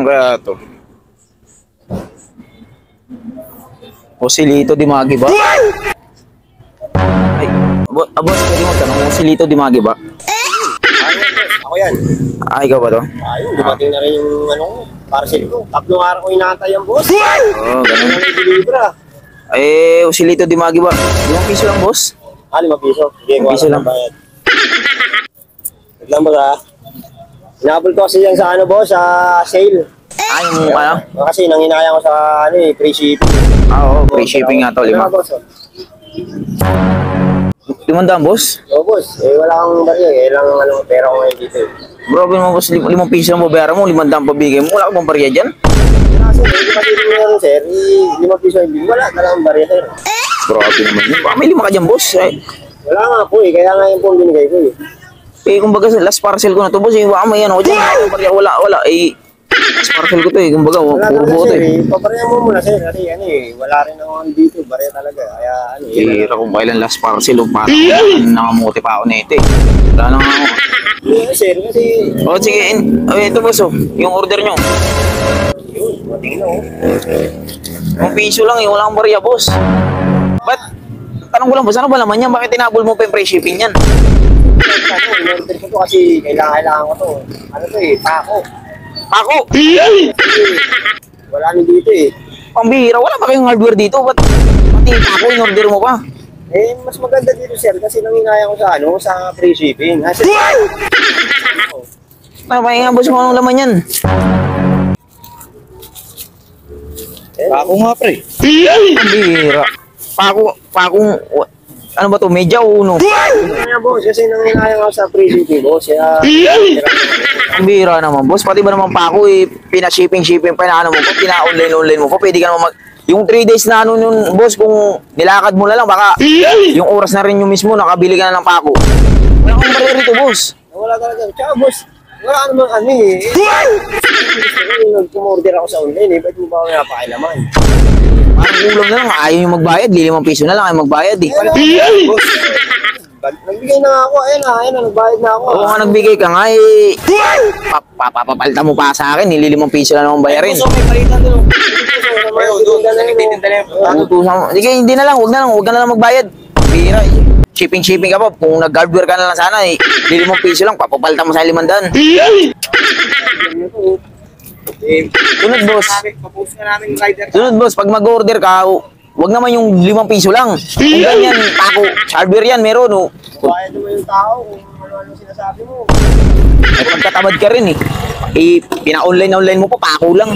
kaya to? Joselito Dimagi ba? Ay, boss, pwede mo tanong, Joselito Dimagi ba? Ako yan. Ah, ikaw ba to? Ayun, dumating na rin yung parcel ko. 3 araw ko inaantay ang boss. Oo, ganun. Ano yung delivera? Eh, Joselito Dimagi ba? 5 piso lang, boss. 5 piso. Sige, 5 piso lang. Bayad. Wait lang ba? Hinabol ko kasi yan sa boss, sa sale. Ah, yung ano? Kasi nanginayang ko sa free shipping. Ah, oo, free shipping nga to, 5. Boss. 500, boss? Oo, boss. Wala kang barya. Lang pera ko ngayon dito. Bro, mo boss, 5 piso lang babayaran mo, 500 pabigay mo. Wala ka bang barya dyan? Kasi hindi kasi meron, sir. 5 piso hindi. Wala ka lang barya, sir. Grabe naman yun. Baka may 5 ka dyan, boss. Wala nga po eh. Kaya nga yung po binigay ko eh. Kumbaga, last parcel ko na to, boss. Baka may ano dyan. Wala. Last parcel ko to Wala puro talaga, buo to sir. Pabarya mo muna, sir. Kasi wala rin ako dito. Barya talaga. Kaya Hira kung kailan last parcel. Parang nangamuti pa ako na ito eh. Wala na nga ako. Sir, kasi... O, sige. Ito, boss. Yung order nyo. Yun, matingin ako. 1 piso lang eh. Wala kang barya, boss. Ba't? Tanong ko lang, boss. Ano ba naman yan? Bakit tinabol mo pa yung free shipping yan? In-order ko to kasi kailangan ko to. Ano to eh, pako. Pako! Wala nyo dito eh. Pambihira. Wala pa kayong hardware dito. Ba't pati pako in-order mo pa? Mas maganda dito, sir, kasi nanginaya ko sa free shipping. Kasi... Pahinga, boss, kung anong laman yan. Pako nga, pre. Pambihira. Pakong... Ano ba to? Medya o uno? Kaya, boss, kasi nanginaya ko sa free shipping, boss. Kaya... Ang bihira naman, boss. Pati ba naman pa ako pina-shipping pa na ano mo pa, pina-online mo pa. Pwede ka naman yung 3 days na ano nun, boss, kung nilakad mo na lang, baka yung oras na rin yung mismo, nakabili ka na ng pako. Wala kang barya rito, boss. Wala talaga. Tsaka, boss, wala namang eh. Nag-order ako sa online eh. Ba't mo ba ako napakailaman? Parang kulang na lang. Ayaw yung magbayad. 5 piso na lang ay magbayad eh. Boss, nagbigay na ako. Ayun na, nagbayad na ako. Oo nga, nagbigay ka nga eh. Papapalta mo pa sa akin. 5 piso na naman bayarin. Gusto may palitan doon. Doon na nagtitinda na yung Sige, hindi na lang. Huwag ka na lang magbayad. Bira eh. Shipping ka pa. Kung nag-hardware ka na lang sana eh. 5 piso lang. Papapalta mo sa 500. Sunod, boss. Sunod, boss. Pag mag-order ka, wag naman yung 5 piso lang. Kung ganyan, pako, hardware yan, meron, oh. Bayad naman yung tao kung ano sinasabi mo. Ay, pagkatamad ka rin, eh. Pina-online mo pa, pako lang.